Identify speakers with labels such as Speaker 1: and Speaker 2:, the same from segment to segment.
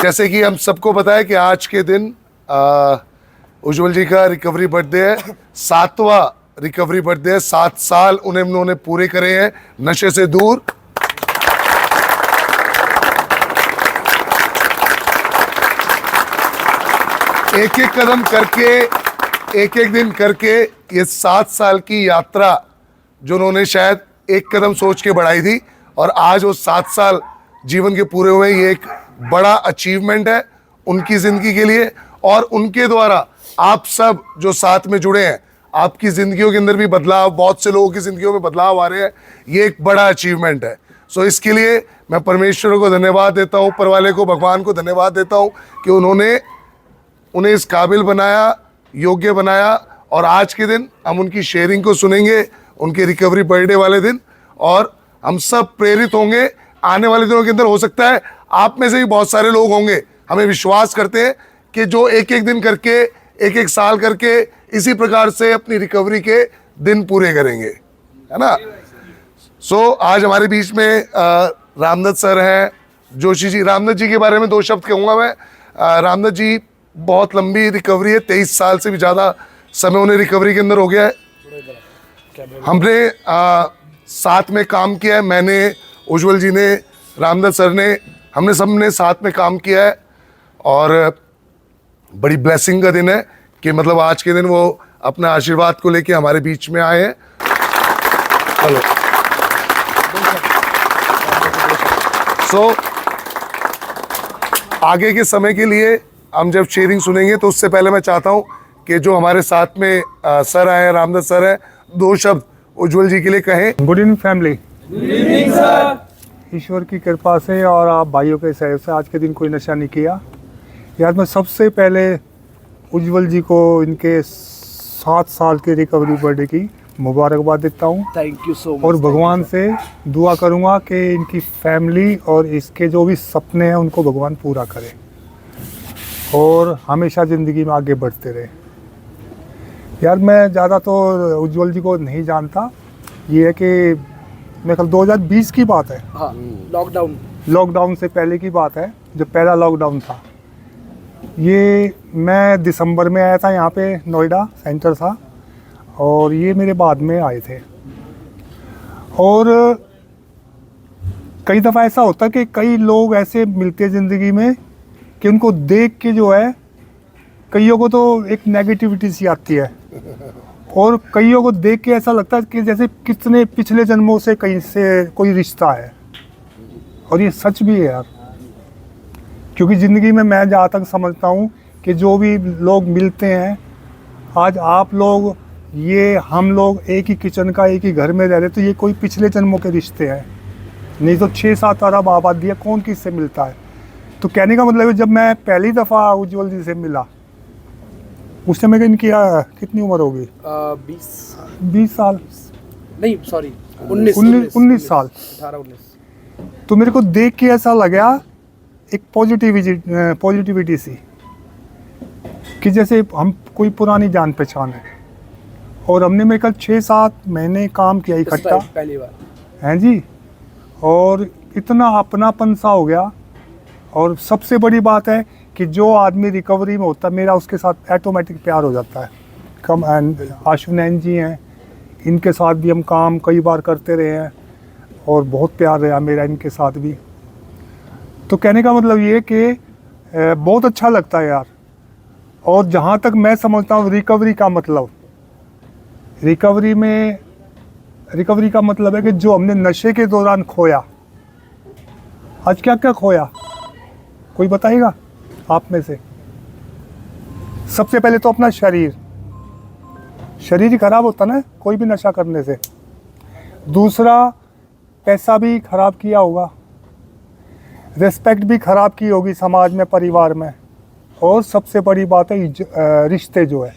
Speaker 1: जैसे कि हम सबको पता है कि आज के दिन उज्जवल जी का रिकवरी बर्थडे है, 7वां रिकवरी बर्थडे है। 7 साल उन्होंने पूरे करे हैं नशे से दूर। एक एक कदम करके, एक एक दिन करके, ये 7 साल की यात्रा जो उन्होंने शायद एक कदम सोच के बढ़ाई थी और आज वो 7 साल जीवन के पूरे हुए, ये एक बड़ा अचीवमेंट है उनकी जिंदगी के लिए। और उनके द्वारा आप सब जो साथ में जुड़े हैं, आपकी जिंदगियों के अंदर भी बदलाव, बहुत से लोगों की जिंदगियों में बदलाव आ रहे हैं, ये एक बड़ा अचीवमेंट है। सो इसके लिए मैं परमेश्वर को धन्यवाद देता हूँ, ऊपर वाले को, भगवान को धन्यवाद देता हूँ कि उन्हें इस काबिल बनाया, योग्य बनाया। और आज के दिन हम उनकी शेयरिंग को सुनेंगे, उनके रिकवरी बर्थडे वाले दिन, और हम सब प्रेरित होंगे आने वाले दिनों के अंदर। हो सकता है आप में से भी बहुत सारे लोग होंगे, हमें विश्वास करते हैं कि जो एक एक दिन करके, एक एक साल करके इसी प्रकार से अपनी रिकवरी के दिन पूरे करेंगे, है ना। सो आज हमारे बीच में रामदत्त सर हैं, जोशी जी। रामदत्त जी के बारे में 2 शब्द कहूँगा मैं। रामदत्त जी बहुत लंबी रिकवरी है, 23 साल से भी ज़्यादा समय उन्हें रिकवरी के अंदर हो गया है। हमने साथ में काम किया है, मैंने, उज्जवल जी ने, रामदत्त सर ने, हमने सबने साथ में काम किया है। और बड़ी ब्लेसिंग का दिन है कि मतलब आज के दिन वो अपने आशीर्वाद को लेके हमारे बीच में आए हैं। हेलो। सो आगे के समय के लिए हम जब शेयरिंग सुनेंगे तो उससे पहले मैं चाहता हूं कि जो हमारे साथ में सर आए हैं, रामदत्त सर हैं, 2 शब्द उज्जवल जी के लिए कहें।
Speaker 2: Good evening family.
Speaker 3: Good evening sir.
Speaker 2: ईश्वर की कृपा से और आप भाइयों के सहयोग से आज के दिन कोई नशा नहीं किया। यार मैं सबसे पहले उज्जवल जी को इनके 7 साल के रिकवरी बर्थडे की मुबारकबाद देता हूँ।
Speaker 3: Thank you so much.
Speaker 2: और भगवान से दुआ करूँगा कि इनकी फैमिली और इसके जो भी सपने हैं उनको भगवान पूरा करे और हमेशा ज़िंदगी में आगे बढ़ते रहे। यार मैं ज़्यादा तो उज्जवल जी को नहीं जानता, ये है कि मेरे ख्याल 2020 की बात है।
Speaker 3: हाँ, लॉकडाउन
Speaker 2: से पहले की बात है, जब पहला लॉकडाउन था। ये मैं दिसंबर में आया था, यहाँ पे नोएडा सेंटर था, और ये मेरे बाद में आए थे। और कई दफ़ा ऐसा होता है कि कई लोग ऐसे मिलते हैं ज़िंदगी में कि उनको देख के जो है, कईयों को तो एक नेगेटिविटी सी आती है और कईयों को देख के ऐसा लगता है कि जैसे कितने पिछले जन्मों से कहीं से कोई रिश्ता है। और ये सच भी है यार, क्योंकि ज़िंदगी में मैं जहाँ तक समझता हूँ कि जो भी लोग मिलते हैं, आज आप लोग, ये हम लोग एक ही किचन का, एक ही घर में रह रहे, तो ये कोई पिछले जन्मों के रिश्ते हैं। नहीं तो 6-7 अरब आबादी है, कौन किससे मिलता है। तो कहने का मतलब है, जब मैं पहली दफ़ा उज्जवल जी से मिला उस समय इनकी कितनी उम्र होगी? 20 साल
Speaker 3: नहीं, सॉरी 19
Speaker 2: साल,
Speaker 3: 18-19।
Speaker 2: तो मेरे को देख के ऐसा लगा एक पॉजिटिविटी सी कि जैसे हम कोई पुरानी जान पहचान है। और हमने मेरे ख्याल 6-7 महीने काम किया इकट्ठा,
Speaker 3: पहली बार
Speaker 2: हैं जी, और इतना अपनापन सा हो गया। और सबसे बड़ी बात है कि जो आदमी रिकवरी में होता है, मेरा उसके साथ ऑटोमेटिक प्यार हो जाता है। कम एंड आशुनैन जी हैं, इनके साथ भी हम काम कई बार करते रहे हैं और बहुत प्यार रहा मेरा इनके साथ भी। तो कहने का मतलब ये कि बहुत अच्छा लगता है यार। और जहाँ तक मैं समझता हूँ रिकवरी का मतलब, रिकवरी का मतलब है कि जो हमने नशे के दौरान खोया, आज क्या क्या खोया, कोई बताएगा आप में से? सबसे पहले तो अपना शरीर ही खराब होता ना कोई भी नशा करने से। दूसरा, पैसा भी खराब किया होगा, रिस्पेक्ट भी खराब की होगी समाज में, परिवार में। और सबसे बड़ी बात है रिश्ते जो है,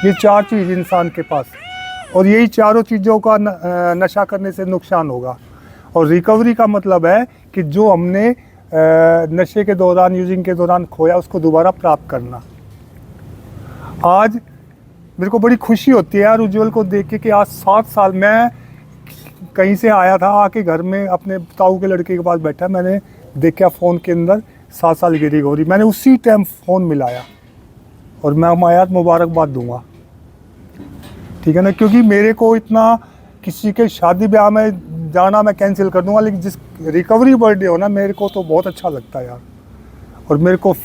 Speaker 2: ये 4 चीज़ इंसान के पास, और यही चारों चीज़ों का नशा करने से नुकसान होगा। और रिकवरी का मतलब है कि जो हमने नशे के दौरान, यूजिंग के दौरान खोया, उसको दोबारा प्राप्त करना। आज मेरे को बड़ी खुशी होती है यार उज्जवल को देख के कि आज 7 साल, मैं कहीं से आया था, आके घर में अपने ताऊ के लड़के के पास बैठा, मैंने देखा फ़ोन के अंदर 7 साल की रिकवरी, मैंने उसी टाइम फ़ोन मिलाया और मैं हमायत मुबारकबाद दूंगा, ठीक है ना, क्योंकि मेरे को इतना किसी के शादी ब्याह में जाना मैं कैंसिल कर दूंगा, लेकिन जिस रिकवरी बर्थडे हो ना, मेरे को तो बहुत अच्छा लगता है यार। और मेरे को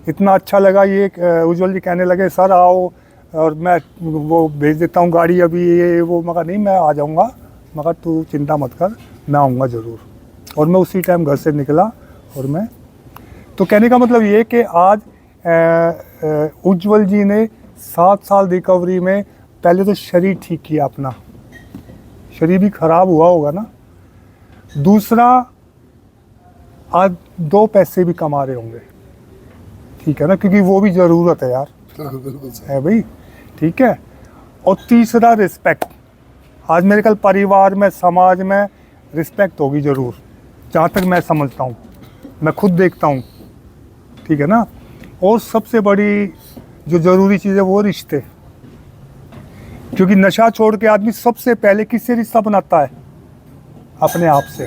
Speaker 2: इतना अच्छा लगा, ये उज्जवल जी कहने लगे सर आओ, और मैं वो भेज देता हूँ गाड़ी अभी, ये वो, मगर नहीं मैं आ जाऊँगा, मगर तू चिंता मत कर, मैं आऊँगा ज़रूर। और मैं उसी टाइम घर से निकला और मैं, तो कहने का मतलब ये कि आज उज्जवल जी ने 7 साल रिकवरी में पहले तो शरीर ठीक किया अपना, शरीर भी ख़राब हुआ होगा ना, दूसरा आज 2 पैसे भी कमा रहे होंगे, ठीक है ना, क्योंकि वो भी ज़रूरत है यार, है भाई, ठीक है। और तीसरा रिस्पेक्ट, आज मेरे कल परिवार में, समाज में रिस्पेक्ट होगी ज़रूर, जहाँ तक मैं समझता हूँ, मैं खुद देखता हूँ, ठीक है ना। और सबसे बड़ी जो ज़रूरी चीज़ है वो रिश्ते, क्योंकि नशा छोड़ के आदमी सबसे पहले किससे रिश्ता बनाता है? अपने आप से।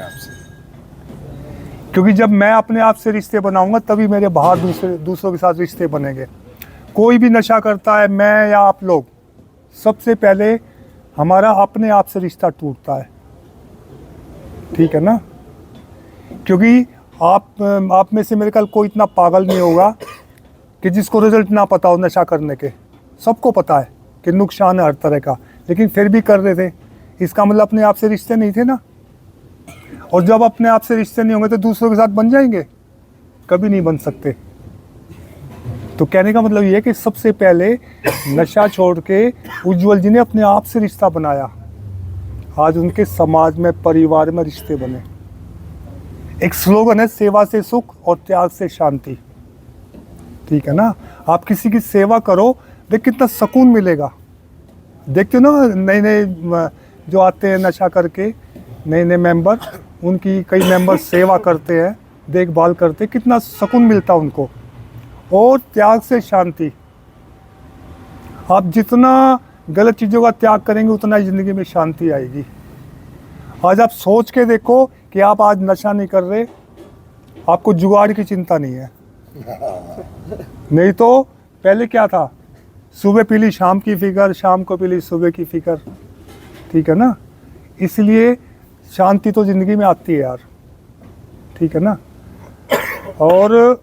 Speaker 2: क्योंकि जब मैं अपने आप से रिश्ते बनाऊंगा तभी मेरे बाहर दूसरों के साथ रिश्ते बनेंगे। कोई भी नशा करता है, मैं या आप लोग, सबसे पहले हमारा अपने आप से रिश्ता टूटता है, ठीक है ना। क्योंकि आप में से मेरे ख्याल कोई इतना पागल नहीं होगा कि जिसको रिजल्ट ना पता हो नशा करने के। सबको पता है कि नुकसान है हर तरह का, लेकिन फिर भी कर रहे थे। इसका मतलब अपने आप से रिश्ते नहीं थे ना। और जब अपने आप से रिश्ते नहीं होंगे तो दूसरों के साथ बन जाएंगे? कभी नहीं बन सकते। तो कहने का मतलब ये है कि सबसे पहले नशा छोड़ के उज्जवल जी ने अपने आप से रिश्ता बनाया। आज उनके समाज में, परिवार में रिश्ते बने। एक स्लोगन है, सेवा से सुख और त्याग से शांति, ठीक है ना। आप किसी की सेवा करो, देख कितना सुकून मिलेगा। देखते हो ना नए नए जो आते हैं नशा करके, नए नए मेंबर, उनकी कई मेंबर सेवा करते हैं, देखभाल करते हैं, कितना सुकून मिलता है उनको। और त्याग से शांति, आप जितना गलत चीज़ों का त्याग करेंगे उतना ही ज़िंदगी में शांति आएगी। आज आप सोच के देखो कि आप आज नशा नहीं कर रहे, आपको जुगाड़ की चिंता नहीं है। नहीं तो पहले क्या था, सुबह पी ली शाम की फिक्र, शाम को पी ली सुबह की फिक्र, ठीक है ना। इसलिए शांति तो ज़िंदगी में आती है यार, ठीक है ना। और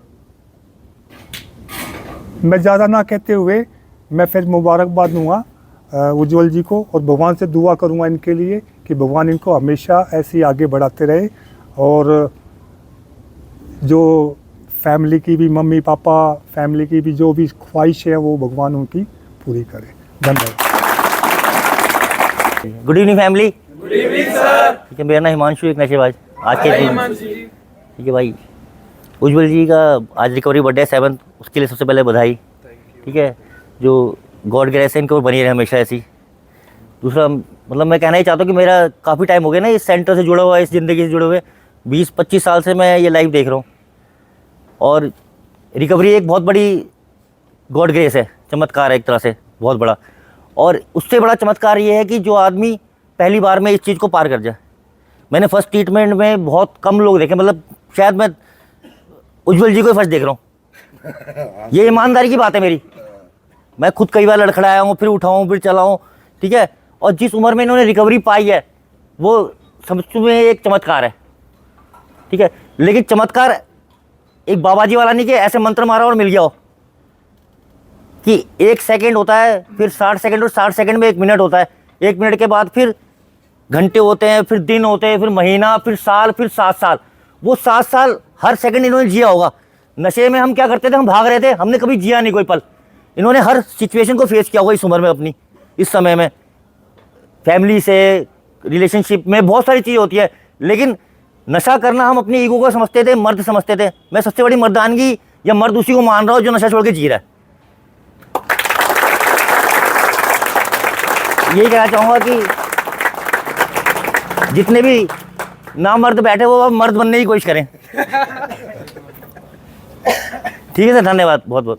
Speaker 2: मैं ज़्यादा ना कहते हुए मैं फिर मुबारकबाद दूंगा उज्जवल जी को, और भगवान से दुआ करूंगा इनके लिए कि भगवान इनको हमेशा ऐसे ही आगे बढ़ाते रहे, और जो फैमिली की भी, मम्मी पापा फैमिली की भी जो भी ख्वाहिश है वो भगवान उनकी पूरी करे। धन्यवाद।
Speaker 4: Good evening family. Good evening sir. ठीक है, मेरा नाम हिमांशु, एक नशेबाज। आज के दिन ठीक है भाई, उज्जवल जी का आज रिकवरी बर्थडे 7, उसके लिए सबसे पहले बधाई, ठीक है। जो गॉड ग्रेस है इनको बनी रहे हमेशा ऐसी। दूसरा मतलब मैं कहना ही चाहता हूँ कि मेरा काफ़ी टाइम हो गया ना इस सेंटर से जुड़ा हुआ, इस ज़िंदगी से जुड़े हुए 20-25 साल से मैं ये लाइफ देख रहा हूँ। और रिकवरी एक बहुत बड़ी गॉड ग्रेस है, चमत्कार है एक तरह से बहुत बड़ा। और उससे बड़ा चमत्कार ये है कि जो आदमी पहली बार में इस चीज़ को पार कर जाए। मैंने फर्स्ट ट्रीटमेंट में बहुत कम लोग देखे, मतलब शायद मैं उज्जवल जी को फर्स्ट देख रहा हूँ। ये ईमानदारी की बात है मेरी। मैं खुद कई बार लड़खड़ाया हूँ, फिर उठाऊँ, फिर चलाऊँ, ठीक है। और जिस उम्र में इन्होंने रिकवरी पाई है वो समझ में एक चमत्कार है, ठीक है। लेकिन चमत्कार एक बाबा जी वाला नहीं कि ऐसे मंत्र मारा और मिल गया हो, कि 1 सेकंड होता है, फिर 60 सेकंड, और 60 सेकंड में 1 मिनट होता है, 1 मिनट के बाद फिर घंटे होते हैं, फिर दिन होते हैं, फिर महीना, फिर साल, फिर 7 साल। वो 7 साल हर सेकंड इन्होंने जिया होगा। नशे में हम क्या करते थे, हम भाग रहे थे, हमने कभी जिया नहीं कोई पल। इन्होंने हर सिचुएशन को फेस किया होगा इस उम्र में अपनी, इस समय में। फैमिली से, रिलेशनशिप में बहुत सारी चीज़ होती है, लेकिन नशा करना हम अपनी ईगो को समझते थे, मर्द समझते थे। मैं सबसे बड़ी मर्दानगी या मर्द उसी को मान रहा हूँ जो नशा छोड़ के जी रहा है। यही कहना चाहूँगा कि जितने भी ना मर्द बैठे वो अब मर्द बनने की कोशिश करें। ठीक है सर, धन्यवाद बहुत बहुत।